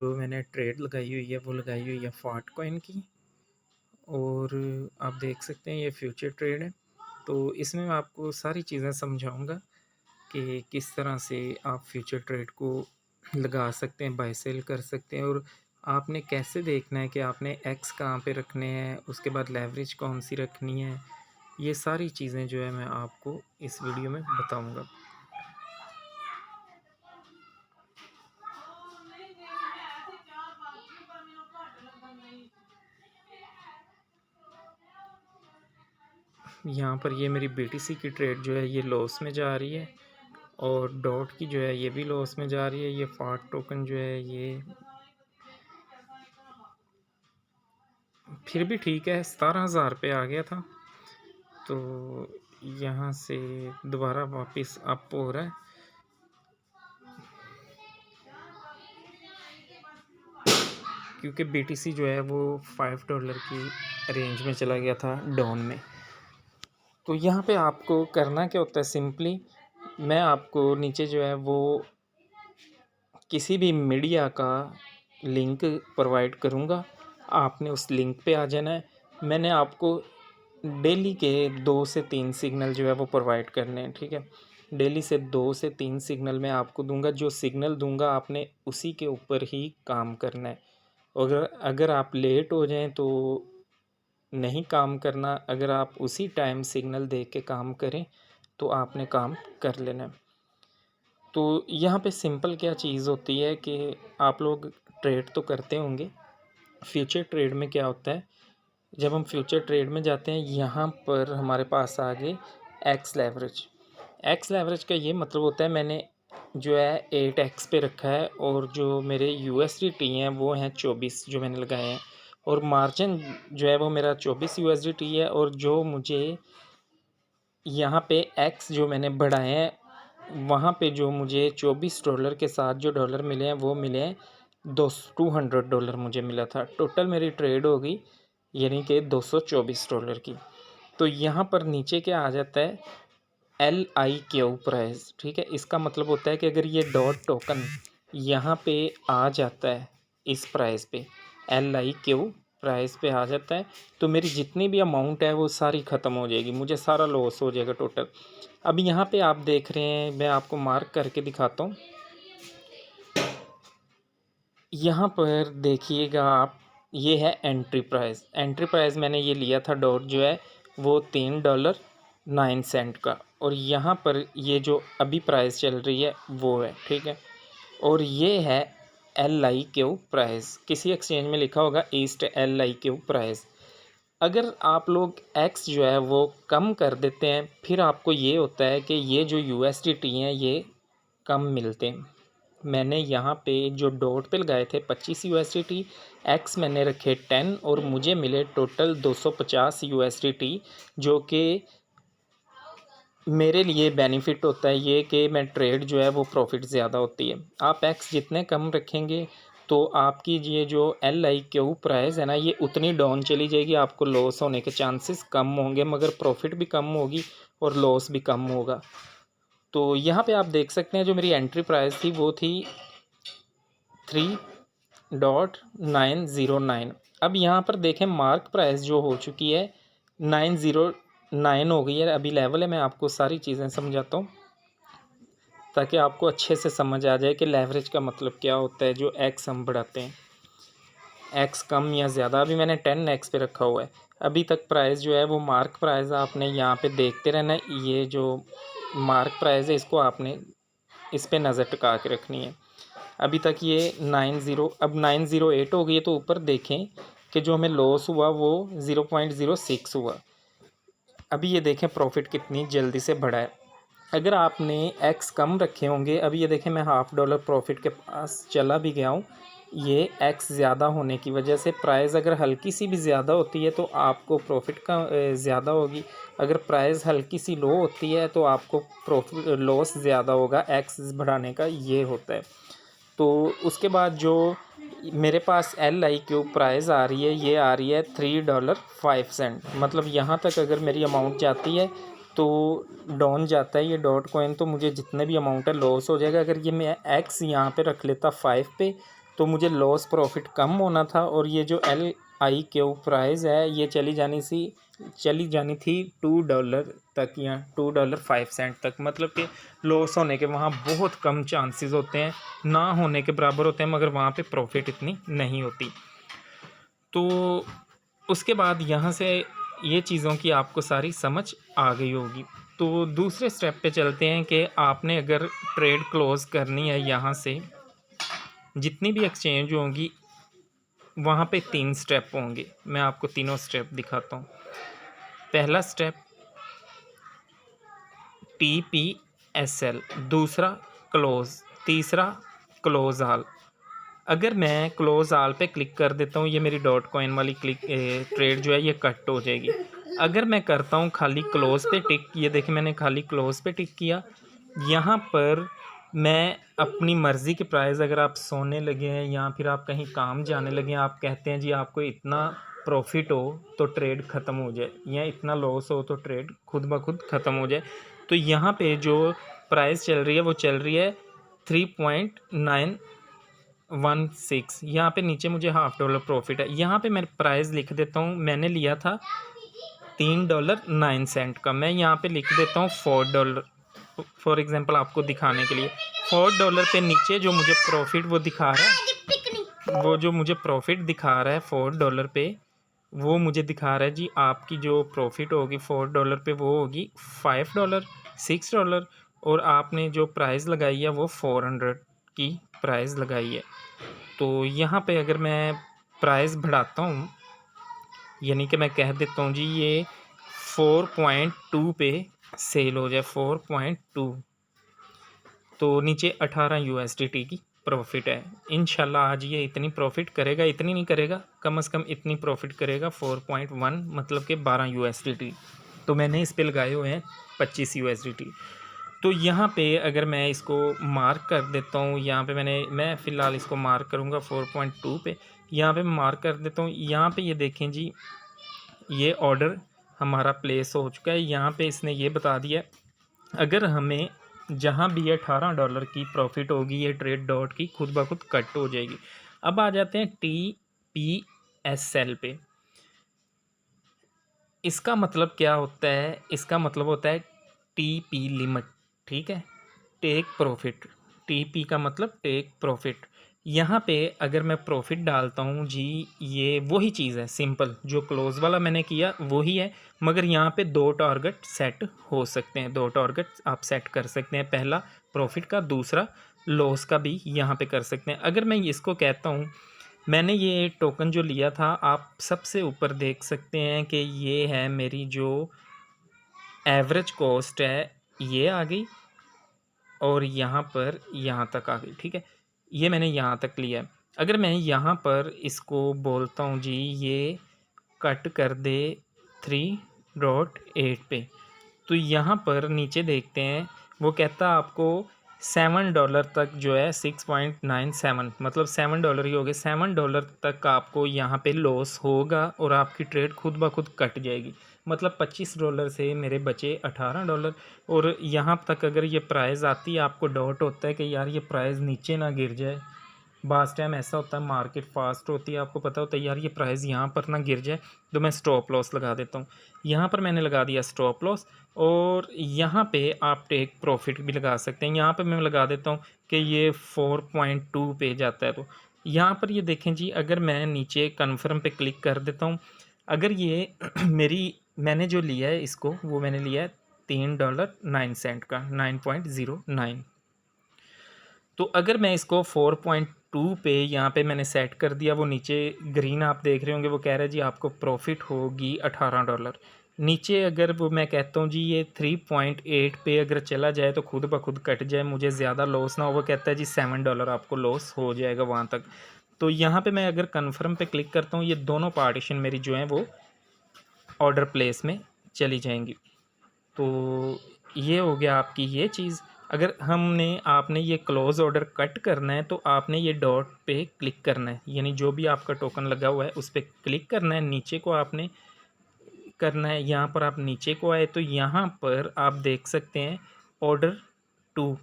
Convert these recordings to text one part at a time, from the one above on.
जो मैंने ट्रेड लगाई हुई है वो लगाई हुई है फॉट कॉइन की। और आप देख सकते हैं ये फ्यूचर ट्रेड है। तो इसमें मैं आपको सारी चीज़ें समझाऊंगा कि किस तरह से आप फ्यूचर ट्रेड को लगा सकते हैं, बाय सेल कर सकते हैं, और आपने कैसे देखना है कि आपने एक्स कहाँ पे रखने हैं, उसके बाद लेवरेज कौन सी रखनी है। ये सारी चीज़ें जो है मैं आपको इस वीडियो में बताऊंगा। यहाँ पर ये मेरी बीटीसी की ट्रेड जो है ये लॉस में जा रही है, और डॉट की जो है ये भी लॉस में जा रही है। ये फाट टोकन जो है ये फिर भी ठीक है, 17,000 पे आ गया था। तो यहाँ से दोबारा वापस अप हो रहा है। क्योंकि बीटीसी जो है वो $5 की रेंज में चला गया था डाउन में। तो यहाँ पे आपको करना क्या होता है, सिंपली मैं आपको नीचे जो है वो किसी भी मीडिया का लिंक प्रोवाइड करूँगा, आपने उस लिंक पे आ जाना है। मैंने आपको डेली के 2 से 3 सिग्नल जो है वो प्रोवाइड करने हैं, ठीक है। डेली से 2 से 3 सिग्नल मैं आपको दूंगा, जो सिग्नल दूंगा आपने उसी के ऊपर ही काम करना है। अगर अगर आप लेट हो जाएं तो नहीं काम करना, अगर आप उसी टाइम सिग्नल दे के काम करें तो आपने काम कर लेना है। तो यहाँ पे सिंपल क्या चीज़ होती है कि आप लोग ट्रेड तो करते होंगे। फ्यूचर ट्रेड में क्या होता है, जब हम फ्यूचर ट्रेड में जाते हैं यहाँ पर हमारे पास आ गए एक्स लेवरेज। एक्स लेवरेज का ये मतलब होता है मैंने जो है 8x पे रखा है, और जो मेरे USDT हैं वो हैं 24 जो मैंने लगाए हैं, और मार्जिन जो है वो मेरा 24 USDT है। और जो मुझे यहाँ पे एक्स जो मैंने बढ़ाए हैं वहाँ पे जो मुझे $24 के साथ जो डॉलर मिले हैं वो मिले हैं $200 मुझे मिला था। टोटल मेरी ट्रेड होगी यानी कि $224 की। तो यहाँ पर नीचे क्या आ जाता है, LIQ प्राइस, ठीक है। इसका मतलब होता है कि अगर ये डॉट टोकन यहाँ पे आ जाता है, इस प्राइस पे LIQ प्राइस पे आ जाता है, तो मेरी जितनी भी अमाउंट है वो सारी ख़त्म हो जाएगी, मुझे सारा लॉस हो जाएगा टोटल। अब यहाँ पे आप देख रहे हैं, मैं आपको मार्क करके दिखाता हूँ। यहाँ पर देखिएगा आप, ये है एंट्री प्राइस। एंट्री प्राइस मैंने ये लिया था डॉट जो है वो $3.09 का, और यहाँ पर ये जो अभी प्राइस चल रही है वो है, ठीक है। और ये है LIQ प्राइस, किसी एक्सचेंज में लिखा होगा ईस्ट LIQ प्राइस। अगर आप लोग एक्स जो है वो कम कर देते हैं, फिर आपको ये होता है कि ये जो USDT हैं ये कम मिलते हैं। मैंने यहाँ पे जो डॉट पे लगाए थे 25 USDT, एक्स मैंने रखे 10, और मुझे मिले टोटल 250 USDT, जो कि मेरे लिए बेनिफिट होता है ये कि मैं ट्रेड जो है वो प्रॉफिट ज़्यादा होती है। आप एक्स जितने कम रखेंगे तो आपकी ये जो LIQ प्राइस है ना ये उतनी डाउन चली जाएगी, आपको लॉस होने के चांसेस कम होंगे, मगर प्रॉफिट भी कम होगी और लॉस भी कम होगा। तो यहाँ पे आप देख सकते हैं जो मेरी एंट्री प्राइस थी वो थी 3.909। अब यहाँ पर देखें मार्क प्राइस जो हो चुकी है 909 हो गई है, अभी लेवल है। मैं आपको सारी चीज़ें समझाता हूँ ताकि आपको अच्छे से समझ आ जाए कि लेवरेज का मतलब क्या होता है जो एक्स हम बढ़ाते हैं, एक्स कम या ज़्यादा। अभी मैंने 10x पे रखा हुआ है। अभी तक प्राइस जो है वो मार्क प्राइस आपने यहाँ पे देखते रहना है। ये जो मार्क प्राइस है इसको आपने इस पे नज़र टिका के रखनी है। अभी तक ये 90, अब 908 हो गई है, तो ऊपर देखें कि जो हमें लॉस हुआ वो 0.06 हुआ। अभी ये देखें प्रॉफिट कितनी जल्दी से बढ़ा है। अगर आपने एक्स कम रखे होंगे, अभी ये देखें मैं $1/2 प्रॉफिट के पास चला भी गया हूँ। ये एक्स ज़्यादा होने की वजह से प्राइस अगर हल्की सी भी ज़्यादा होती है तो आपको प्रॉफिट का ज़्यादा होगी। अगर प्राइस हल्की सी लो होती है तो आपको प्रॉफिट लॉस ज़्यादा होगा। एक्स बढ़ाने का ये होता है। तो उसके बाद जो मेरे पास LIQ प्राइस आ रही है ये आ रही है $3.05। मतलब यहाँ तक अगर मेरी अमाउंट जाती है तो डाउन जाता है ये डॉट कॉइन, तो मुझे जितने भी अमाउंट है लॉस हो जाएगा। अगर ये मैं एक्स यहाँ पे रख लेता 5 पे तो मुझे लॉस प्रॉफिट कम होना था और ये जो LIQ प्राइस है ये चली जानी थी $2 तक या $2.05 तक, मतलब कि लॉस होने के वहाँ बहुत कम चांसेस होते हैं, ना होने के बराबर होते हैं, मगर वहाँ पे प्रॉफिट इतनी नहीं होती। तो उसके बाद यहाँ से ये चीज़ों की आपको सारी समझ आ गई होगी। तो दूसरे स्टेप पे चलते हैं कि आपने अगर ट्रेड क्लोज करनी है, यहाँ से जितनी भी एक्सचेंज होंगी वहाँ पे 3 स्टेप होंगे। मैं आपको तीनों स्टेप दिखाता हूँ। पहला स्टेप TPSL, दूसरा क्लोज, तीसरा क्लोज ऑल। अगर मैं क्लोज ऑल पे क्लिक कर देता हूँ, ये मेरी डॉट कॉइन वाली ट्रेड जो है ये कट हो जाएगी। अगर मैं करता हूँ खाली क्लोज पे टिक, ये देखिए मैंने खाली क्लोज पे टिक किया, यहाँ पर मैं अपनी मर्ज़ी के प्राइस, अगर आप सोने लगे हैं या फिर आप कहीं काम जाने लगे हैं, आप कहते हैं जी आपको इतना प्रॉफिट हो तो ट्रेड ख़त्म हो जाए या इतना लॉस हो तो ट्रेड खुद ब खुद ख़त्म हो जाए, तो यहाँ पे जो प्राइस चल रही है वो चल रही है 3.916। यहाँ पे नीचे मुझे $1/2 प्रॉफिट है। यहाँ पे मैं प्राइस लिख देता हूँ, मैंने लिया था $3.09 का, मैं यहाँ पे लिख देता हूँ $4। फॉर एग्जांपल आपको दिखाने के लिए $4 पे नीचे जो मुझे प्रॉफिट वो दिखा रहा है, वो जो मुझे प्रॉफिट दिखा रहा है $4 पे, वो मुझे दिखा रहा है जी आपकी जो प्रॉफिट होगी $4 पे वो होगी $5, $6, और आपने जो प्राइस लगाई है वो 400 की प्राइस लगाई है। तो यहाँ पे अगर मैं प्राइस बढ़ाता हूँ, यानी कि मैं कह देता हूँ जी ये 4.2 पे सेल हो जाए, 4.2, तो नीचे 18 USDT की प्रॉफिट है। इंशाल्लाह आज ये इतनी प्रॉफिट करेगा, इतनी नहीं करेगा, कम से कम इतनी प्रॉफिट करेगा 4.1, मतलब कि 12 USDT। तो मैंने इस पे लगाए हुए हैं 25 USDT। तो यहाँ पे अगर मैं इसको मार्क कर देता हूँ, यहाँ पे मैं फ़िलहाल इसको मार्क करूँगा 4.2 पे, यहाँ पे मार्क कर देता हूँ। यहाँ पे ये देखें जी ये ऑर्डर हमारा प्लेस हो चुका है। यहाँ पे इसने ये बता दिया अगर हमें जहाँ भी ये $18 की प्रॉफिट होगी, ये ट्रेड डॉट की खुद ब खुद कट हो जाएगी। अब आ जाते हैं TPSL पे। इसका मतलब क्या होता है? इसका मतलब होता है TP लिमिट, ठीक है, टेक प्रॉफिट। TP का मतलब टेक प्रॉफिट। यहाँ पे अगर मैं प्रॉफिट डालता हूँ जी, ये वही चीज़ है, सिंपल जो क्लोज वाला मैंने किया वही है, मगर यहाँ पे 2 टारगेट सेट हो सकते हैं, 2 टारगेट आप सेट कर सकते हैं, पहला प्रॉफिट का, दूसरा लॉस का भी यहाँ पे कर सकते हैं। अगर मैं इसको कहता हूँ, मैंने ये टोकन जो लिया था, आप सबसे ऊपर देख सकते हैं कि ये है मेरी जो एवरेज कॉस्ट है, ये आ गई और यहाँ पर यहाँ तक आ गई, ठीक है, ये मैंने यहाँ तक लिया है। अगर मैं यहाँ पर इसको बोलता हूँ जी ये कट कर दे 3.8 पे, तो यहाँ पर नीचे देखते हैं वो कहता है आपको $7 तक जो है 6.97, मतलब $7 ही हो गए, $7 तक आपको यहाँ पे लॉस होगा और आपकी ट्रेड खुद ब खुद कट जाएगी। मतलब $25 से मेरे बचे $18। और यहाँ तक अगर ये प्राइस आती है, आपको डाउट होता है कि यार ये प्राइस नीचे ना गिर जाए, बास टाइम ऐसा होता है, मार्केट फास्ट होती है, आपको पता होता है यार ये प्राइस यहाँ पर ना गिर जाए, तो मैं स्टॉप लॉस लगा देता हूँ। यहाँ पर मैंने लगा दिया स्टॉप लॉस, और यहाँ पे आप टेक प्रॉफिट भी लगा सकते हैं। यहाँ पे मैं लगा देता हूँ कि ये 4.2 पे जाता है, तो यहाँ पर ये देखें जी, अगर मैं नीचे कन्फर्म पे क्लिक कर देता हूँ, अगर ये मैंने जो लिया है इसको, वो मैंने लिया है $3.09 का, 9.09। तो अगर मैं इसको 4.2 पे यहाँ पे मैंने सेट कर दिया, वो नीचे ग्रीन आप देख रहे होंगे, वो कह रहा है जी आपको प्रॉफिट होगी $18। नीचे अगर वो मैं कहता हूँ जी ये 3.8 पे अगर चला जाए तो खुद ब खुद कट जाए, मुझे ज़्यादा लॉस ना हो, वो कहता है जी $7 आपको लॉस हो जाएगा वहाँ तक। तो यहाँ पे मैं अगर कन्फर्म पे क्लिक करता हूँ, ये दोनों पार्टीशन मेरी जो हैं वो ऑर्डर प्लेस में चली जाएंगी। तो ये हो गया आपकी ये चीज़। अगर आपने ये क्लोज ऑर्डर कट करना है तो आपने ये डॉट पे क्लिक करना है, यानी जो भी आपका टोकन लगा हुआ है उस पर क्लिक करना है, नीचे को आपने करना है। यहाँ पर आप नीचे को आए तो यहाँ पर आप देख सकते हैं ऑर्डर 2।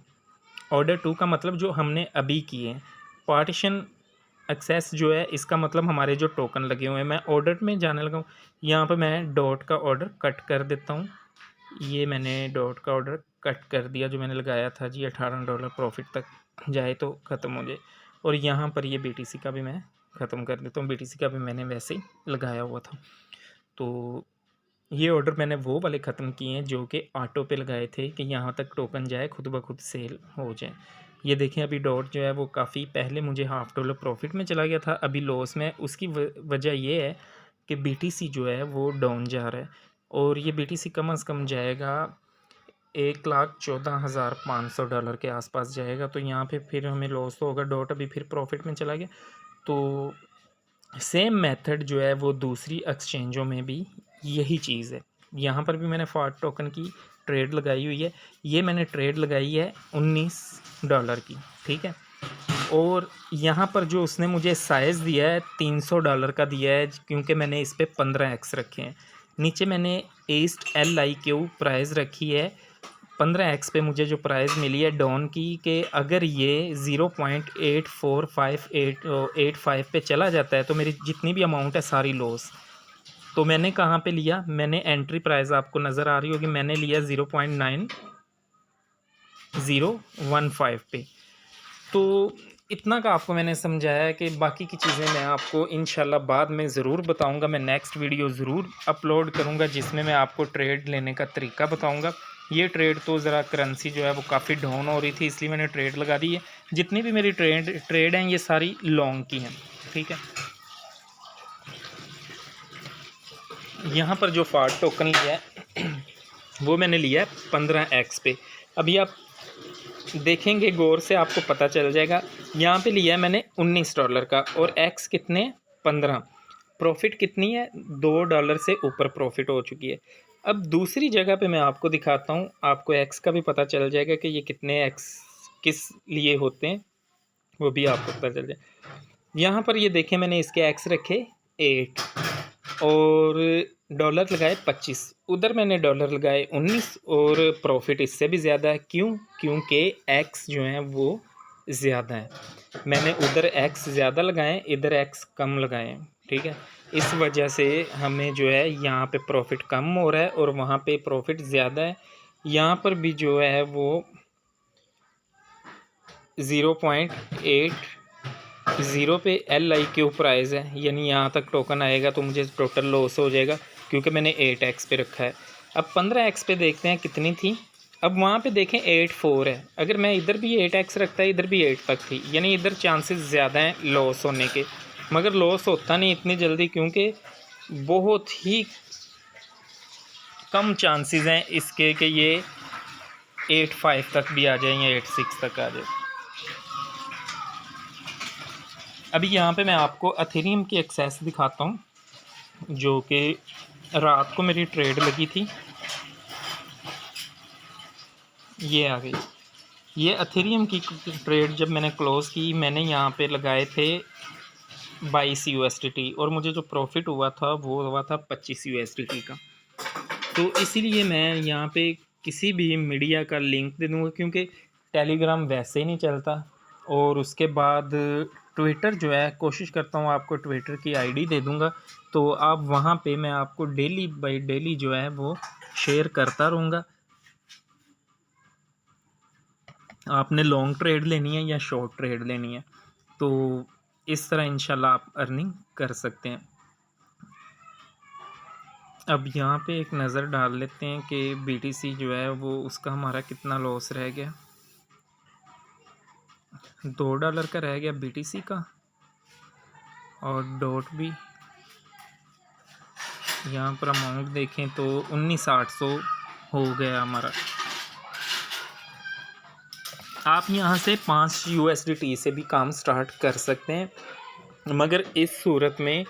ऑर्डर 2 का मतलब जो हमने अभी किए हैं, पार्टीशन एक्सेस जो है इसका मतलब हमारे जो टोकन लगे हुए हैं। मैं ऑर्डर में जाने लगा हूँ, यहाँ पर मैं डॉट का ऑर्डर कट कर देता हूँ। ये मैंने डॉट का ऑर्डर कट कर दिया जो मैंने लगाया था जी, $18 प्रॉफिट तक जाए तो ख़त्म हो जाए। और यहाँ पर ये BTC का भी मैं ख़त्म कर देता हूँ, BTC का भी मैंने वैसे ही लगाया हुआ था। तो ये ऑर्डर मैंने वो वाले ख़त्म किए हैं जो कि ऑटो पे लगाए थे कि यहाँ तक टोकन जाए, खुद ब खुद सेल हो जाए। ये देखें अभी डॉट जो है वो काफ़ी पहले मुझे $1/2 प्रॉफिट में चला गया था, अभी लॉस में। उसकी वजह ये है कि BTC जो है वो डाउन जा रहा है, और ये BTC कम से कम जाएगा $1,14,500 के आसपास जाएगा। तो यहाँ पे फिर हमें लॉस तो होगा, डॉट अभी फिर प्रॉफिट में चला गया। तो सेम मेथड जो है वो दूसरी एक्सचेंजों में भी यही चीज़ है। यहाँ पर भी मैंने फॉट टोकन की ट्रेड लगाई हुई है, ये मैंने ट्रेड लगाई है $19 की, ठीक है। और यहाँ पर जो उसने मुझे साइज़ दिया है $300 का दिया है, क्योंकि मैंने इस पर 15x रखे हैं। नीचे मैंने ईस्ट LIQ प्राइस रखी है 15x पे। मुझे जो प्राइस मिली है डॉन की कि अगर ये 0.84585 पे चला जाता है तो मेरी जितनी भी अमाउंट है सारी लॉस। तो मैंने कहाँ पे लिया, मैंने एंट्री प्राइस आपको नज़र आ रही होगी, मैंने लिया 0.9015 पे। तो इतना का आपको मैंने समझाया है कि बाकी की चीज़ें मैं आपको इंशाल्लाह बाद में ज़रूर बताऊंगा। मैं नेक्स्ट वीडियो ज़रूर अपलोड करूंगा जिसमें मैं आपको ट्रेड लेने का तरीका बताऊंगा। ये ट्रेड तो ज़रा करेंसी जो है वो काफ़ी डाउन हो रही थी, इसलिए मैंने ट्रेड लगा दी है। जितनी भी मेरी ट्रेड हैं ये सारी लॉन्ग की हैं, ठीक है। यहाँ पर जो फाट टोकन लिया है वो मैंने लिया है 15x पे। अभी आप देखेंगे गौर से आपको पता चल जाएगा। यहाँ पे लिया है मैंने $19 का, और x कितने 15, प्रॉफिट कितनी है $2 से ऊपर प्रॉफिट हो चुकी है। अब दूसरी जगह पे मैं आपको दिखाता हूँ, आपको x का भी पता चल जाएगा कि ये कितने x किस लिए होते हैं, वो भी आपको पता चल जाए। यहाँ पर ये देखें मैंने इसके x रखे 8 और डॉलर लगाए 25, उधर मैंने डॉलर लगाए 19 और प्रॉफिट इससे भी ज़्यादा है। क्यों? क्योंकि एक्स जो है वो ज़्यादा है। मैंने उधर एक्स ज़्यादा लगाए, इधर एक्स कम लगाए, ठीक है। इस वजह से हमें जो है यहाँ पे प्रॉफिट कम हो रहा है और वहाँ पे प्रॉफिट ज़्यादा है। यहाँ पर भी जो है वो 0.80 पे LIQ प्राइस है, यानी यहाँ तक टोकन आएगा तो मुझे टोटल लॉस हो जाएगा क्योंकि मैंने 8x पे रखा है। अब 15x पे देखते हैं कितनी थी। अब वहाँ पे देखें 84 है, अगर मैं इधर भी 8x रखता है इधर भी 8 तक थी, यानी इधर चांसेस ज़्यादा हैं लॉस होने के। मगर लॉस होता नहीं इतनी जल्दी, क्योंकि बहुत ही कम चांसेस हैं इसके कि ये 85 तक भी आ जाए या 86 तक आ जाए। अभी यहाँ पे मैं आपको अथेरियम की एक्सेस दिखाता हूँ, जो कि रात को मेरी ट्रेड लगी थी। ये आ गई, ये अथेरियम की ट्रेड जब मैंने क्लोज़ की, मैंने यहाँ पे लगाए थे 22 USDT और मुझे जो प्रॉफिट हुआ था वो हुआ था 25 USDT का। तो इसीलिए मैं यहाँ पे किसी भी मीडिया का लिंक दे दूँगा, क्योंकि टेलीग्राम वैसे ही नहीं चलता। और उसके बाद ट्विटर जो है, कोशिश करता हूँ आपको ट्विटर की आईडी दे दूँगा, तो आप वहाँ पे मैं आपको डेली बाय डेली जो है वो शेयर करता रहूँगा। आपने लॉन्ग ट्रेड लेनी है या शॉर्ट ट्रेड लेनी है, तो इस तरह इंशाल्लाह आप अर्निंग कर सकते हैं। अब यहाँ पे एक नज़र डाल लेते हैं कि BTC जो है वो उसका हमारा कितना लॉस रह गया। $2 का रह गया BTC का, और डॉट भी यहाँ पर अमाउंट देखें तो 19,800 हो गया हमारा। आप यहाँ से 5 USDT से भी काम स्टार्ट कर सकते हैं, मगर इस सूरत में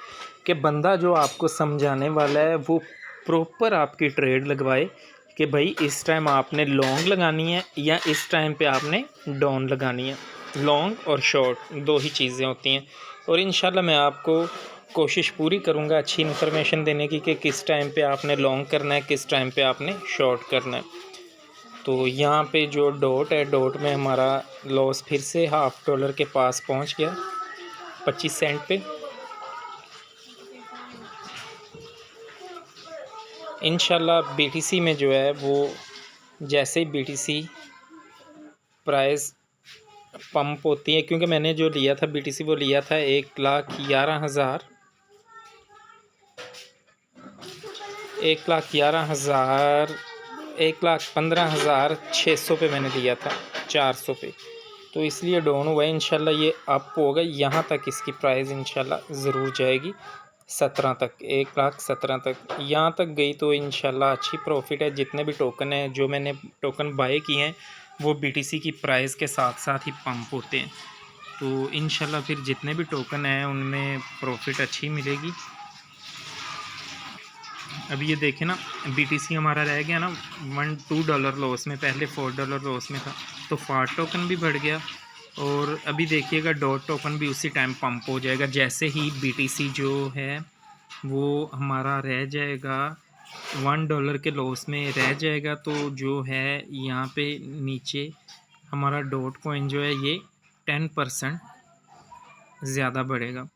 कि बंदा जो आपको समझाने वाला है वो प्रॉपर आपकी ट्रेड लगवाए कि भाई इस टाइम आपने लॉन्ग लगानी है या इस टाइम पे आपने डाउन लगानी है। लॉन्ग और शॉर्ट दो ही चीज़ें होती हैं, और इंशाल्लाह मैं आपको कोशिश पूरी करूँगा अच्छी इन्फॉर्मेशन देने की कि किस टाइम पे आपने लॉन्ग करना है, किस टाइम पे आपने शॉर्ट करना है। तो यहाँ पे जो डॉट है, डॉट में हमारा लॉस फिर से $1/2 के पास पहुँच गया। 25 सेंट पे। इंशाल्लाह BTC में जो है वो जैसे ही BTC प्राइस पंप होती है, क्योंकि मैंने जो लिया था BTC वो लिया था 1,11,000 1,15,600 पे मैंने लिया था, 400 पे। तो इसलिए डाउन हुआ है। इंशाल्लाह ये अप होगा, यहाँ तक इसकी प्राइस इंशाल्लाह ज़रूर जाएगी 17 तक, 1,17,000 तक। यहाँ तक गई तो इंशाल्लाह अच्छी प्रॉफिट है। जितने भी टोकन हैं जो मैंने टोकन बाय किए हैं वो BTC की प्राइस के साथ साथ ही पंप होते हैं। तो इंशाल्लाह फिर जितने भी टोकन हैं उनमें प्रॉफिट अच्छी मिलेगी। अभी ये देखें ना, BTC हमारा रह गया ना $2 लॉस में, पहले $4 लॉस में था। तो फाट टोकन भी बढ़ गया और अभी देखिएगा डॉट टोकन भी उसी टाइम पंप हो जाएगा। जैसे ही BTC जो है वो हमारा रह जाएगा $1 के लॉस में रह जाएगा, तो जो है यहाँ पे नीचे हमारा डॉट कॉइन जो है ये 10% ज़्यादा बढ़ेगा।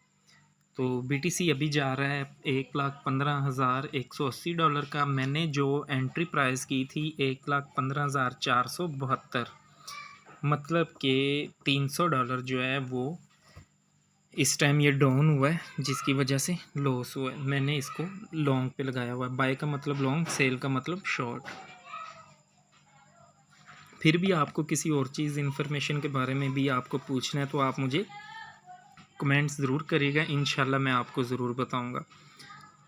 तो BTC अभी जा रहा है $1,15,180 का। मैंने जो एंट्री प्राइस की थी 1,15,472, मतलब कि $300 जो है वो इस टाइम ये डाउन हुआ है, जिसकी वजह से लॉस हुआ है। मैंने इसको लॉन्ग पे लगाया हुआ है। बाय का मतलब लॉन्ग, सेल का मतलब शॉर्ट। फिर भी आपको किसी और चीज़ इन्फॉर्मेशन के बारे में भी आपको पूछना है तो आप मुझे कमेंट्स ज़रूर करिएगा, इंशाल्लाह मैं आपको ज़रूर बताऊंगा।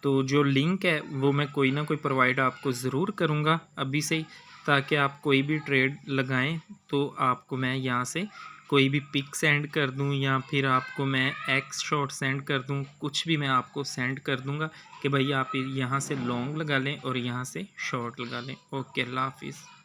तो जो लिंक है वो मैं कोई ना कोई प्रोवाइड आपको ज़रूर करूंगा अभी से ही, ताकि आप कोई भी ट्रेड लगाएं तो आपको मैं यहाँ से कोई भी पिक सेंड कर दूं या फिर आपको मैं एक्स शॉर्ट सेंड कर दूं, कुछ भी मैं आपको सेंड कर दूंगा कि भाई आप यहाँ से लॉन्ग लगा लें और यहाँ से शॉर्ट लगा लें। ओके, अल्लाह हाफिज़।